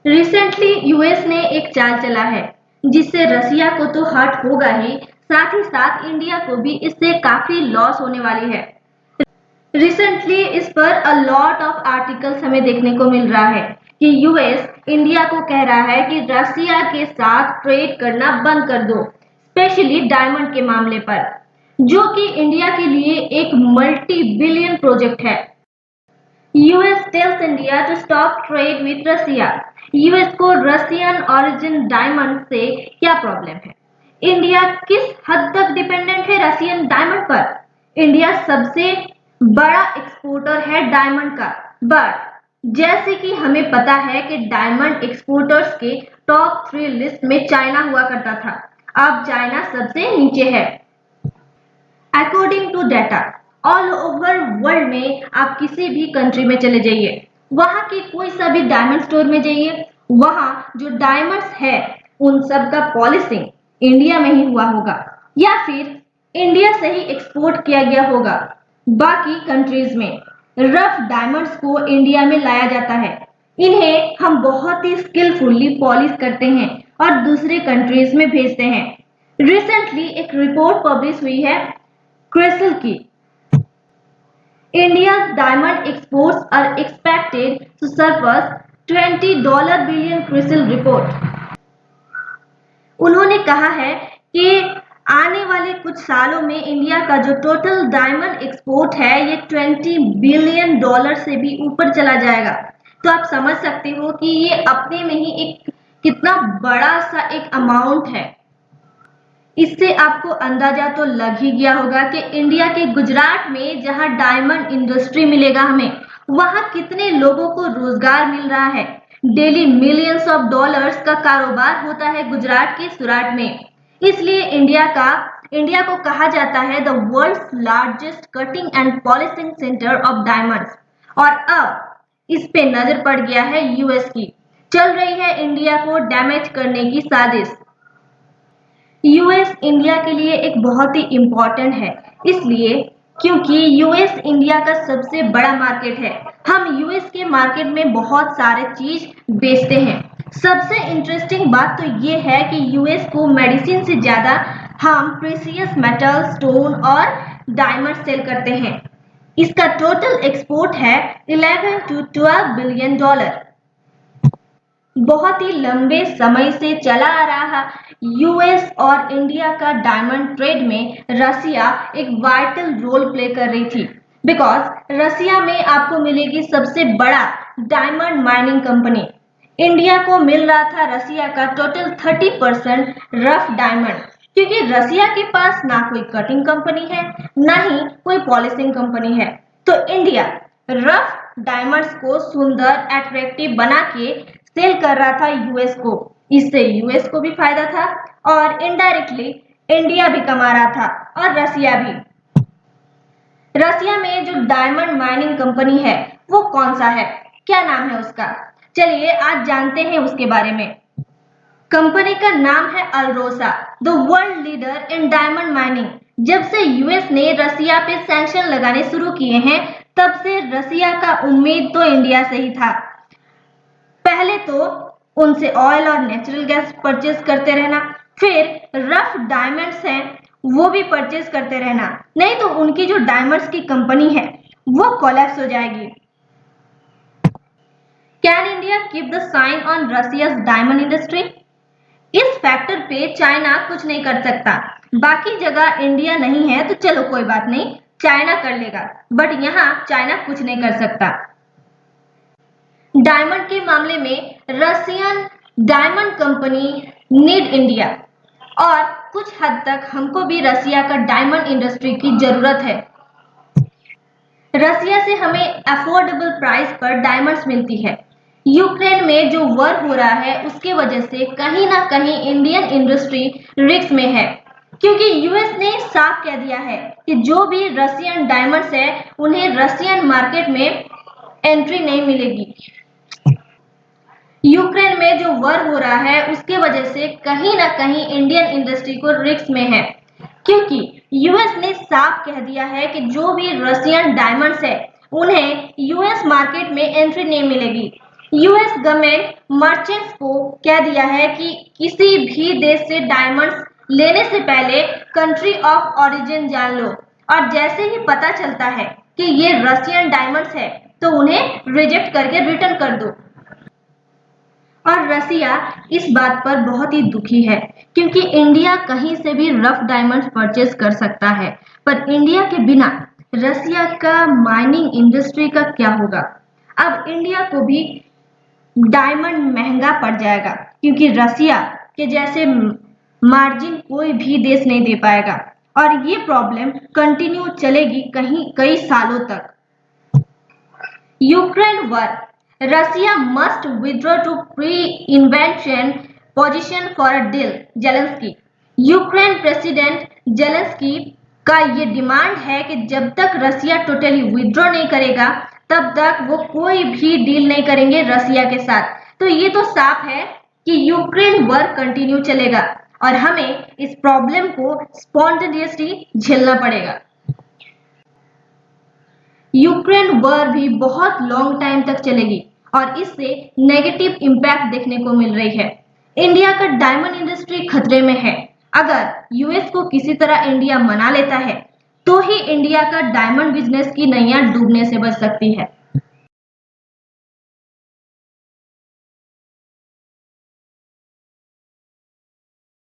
Recently US ने एक चाल चला है जिससे रसिया को तो हर्ट होगा ही साथ इंडिया को भी इससे काफी लॉस होने वाली है। रिसेंटली इस पर अ लॉट ऑफ आर्टिकल्स हमें देखने को मिल रहा है कि यूएस इंडिया को कह रहा है कि रसिया के साथ ट्रेड करना बंद कर दो, स्पेशली डायमंड के मामले पर, जो कि इंडिया के लिए एक मल्टी बिलियन प्रोजेक्ट है। US tells India to stop trade with Russia. US को रसियन ओरिजिन डायमंड से क्या प्रॉब्लम है? इंडिया किस हद तक डिपेंडेंट है रसियन डायमंड पर? इंडिया सबसे बड़ा एक्सपोर्टर है डायमंड का, बट जैसे कि हमें पता है कि डायमंड एक्सपोर्टर्स के टॉप 3 लिस्ट में चाइना हुआ करता था, अब चाइना सबसे नीचे है। According to data all over world में आप किसी भी कंट्री में चले जाइए, वहां के कोई सा भी डायमंड स्टोर में जाइए, वहां जो डायमंड्स है उन सब का पॉलिशिंग इंडिया में ही हुआ होगा या फिर इंडिया से ही एक्सपोर्ट किया गया होगा। बाकी कंट्रीज में रफ डायमंड्स को इंडिया में लाया जाता है, इन्हें हम बहुत ही स्किलफुली पॉलिश करते हैं और दूसरे कंट्रीज में भेजते हैं। रिसेंटली एक रिपोर्ट पब्लिश हुई है क्रिसिल की, India's diamond exports are expected to surpass $20 billion CRISIL report. उन्होंने कहा है कि आने वाले कुछ सालों में इंडिया का जो टोटल डायमंड एक्सपोर्ट है ये $20 बिलियन से भी ऊपर चला जाएगा। तो आप समझ सकते हो कि ये अपने में ही एक कितना बड़ा सा एक अमाउंट है। इससे आपको अंदाजा तो लग ही गया होगा कि इंडिया के गुजरात में जहां डायमंड इंडस्ट्री मिलेगा हमें, वहां कितने लोगों को रोजगार मिल रहा है। डेली मिलियंस ऑफ डॉलर्स का कारोबार होता है गुजरात के सूरत में। इसलिए इंडिया को कहा जाता है the world's largest cutting and polishing centre of diamonds. और अब इस पे नजर पड़ गया है यूएस की, चल रही है इंडिया को डैमेज करने की साजिश। यूएस इंडिया के लिए एक बहुत ही इम्पोर्टेंट है, इसलिए क्योंकि यूएस इंडिया का सबसे बड़ा मार्केट है। हम यूएस के मार्केट में बहुत सारे चीज बेचते हैं। सबसे इंटरेस्टिंग बात तो ये है कि यूएस को मेडिसिन से ज्यादा हम प्रेशियस मेटल, स्टोन और डायमंड सेल करते हैं। इसका टोटल एक्सपोर्ट है 11 to 12 बिलियन डॉलर। बहुत ही लंबे समय से चला आ रहा यूएस और इंडिया का डायमंड ट्रेड में रसिया एक वाइटल रोल प्ले कर रही थी, बिकॉज रसिया में आपको मिलेगी सबसे बड़ा डायमंड माइनिंग कंपनी। इंडिया को मिल रहा था रसिया का टोटल 30% रफ डायमंड, क्योंकि रसिया के पास ना कोई कटिंग कंपनी है ना ही कोई पॉलिशिंग कंपनी है। तो इंडिया रफ डायमंड्स को सुंदर अट्रैक्टिव बना के सेल कर रहा था यूएस को। इससे यूएस को भी फायदा था और इनडायरेक्टली इंडिया भी कमा रहा था और रसिया भी। रसिया में जो डायमंड माइनिंग कंपनी है वो कौन सा है, क्या नाम है उसका? चलिए आज जानते हैं उसके बारे में। कंपनी का नाम है Alrosa, the world leader in diamond mining. जब से यूएस ने रसिया पे सैंक्शन लगाने शुरू किए हैं तब से रसिया का उम्मीद तो इंडिया से ही था। पहले तो उनसे ऑयल और नेचुरल गैस परचेज करते रहना, फिर रफ डायमंड्स हैं वो भी परचेज करते रहना, नहीं तो उनकी जो डायमंड्स की कंपनी है वो कोलैप्स हो जाएगी। Can India keep the sign on रसिया's डायमंड इंडस्ट्री? इस फैक्टर पे चाइना कुछ नहीं कर सकता। बाकी जगह इंडिया नहीं है तो चलो कोई बात नहीं, चाइना कर लेगा, बट यहाँ चाइना कुछ नहीं कर सकता। डायमंड के मामले में Russian diamond company need India, और कुछ हद तक हमको भी रसिया का डायमंड इंडस्ट्री की जरूरत है। रसिया से हमें अफोर्डेबल प्राइस पर डायमंड्स मिलती है। यूक्रेन में जो वॉर हो रहा है उसके वजह से कहीं ना कहीं इंडियन इंडस्ट्री रिस्क में है, क्योंकि यूएस ने साफ कह दिया है कि जो भी रसियन डायमंड्स है उन्हें रसियन मार्केट में एंट्री नहीं मिलेगी। यूक्रेन में जो वॉर हो रहा है उसके वजह से कहीं ना कहीं इंडियन इंडस्ट्री को रिस्क में है, क्योंकि यूएस ने साफ कह दिया है कि जो भी रसियन डायमंड्स है उन्हें यूएस मार्केट में एंट्री नहीं मिलेगी। यूएस गवर्नमेंट मर्चेंट्स को कह दिया है कि किसी भी देश से डायमंड्स लेने से पहले कंट्री ऑफ ओरिजिन जान लो, और जैसे ही पता चलता है कि ये रशियन डायमंड्स है तो उन्हें रिजेक्ट करके रिटर्न कर दो। और रसिया इस बात पर बहुत ही दुखी है क्योंकि इंडिया कहीं से भी रफ डायमंड्स परचेज कर सकता है, पर इंडिया के बिना रसिया का माइनिंग इंडस्ट्री का क्या होगा। अब इंडिया को भी डायमंड महंगा पड़ जाएगा क्योंकि रसिया के जैसे मार्जिन कोई भी देश नहीं दे पाएगा, और ये प्रॉब्लम कंटिन्यू चलेगी कई सालों तक। Ukraine war, Russia must withdraw to pre invasion position for a deal, Zelensky. Ukraine president Zelensky का ये डिमांड है कि जब तक रसिया टोटली विथड्रॉ नहीं करेगा तब तक वो कोई भी डील नहीं करेंगे रसिया के साथ। तो ये तो साफ है कि यूक्रेन वॉर कंटिन्यू चलेगा और हमें इस प्रॉब्लम को स्पॉन्टेनियसली झेलना पड़ेगा। यूक्रेन वॉर भी बहुत लॉन्ग टाइम तक चलेगी और इससे नेगेटिव इम्पैक्ट देखने को मिल रही है। इंडिया का डायमंड इंडस्ट्री खतरे में है। अगर यूएस को किसी तरह इंडिया मना लेता है तो ही इंडिया का डायमंड बिजनेस की नैया डूबने से बच सकती है।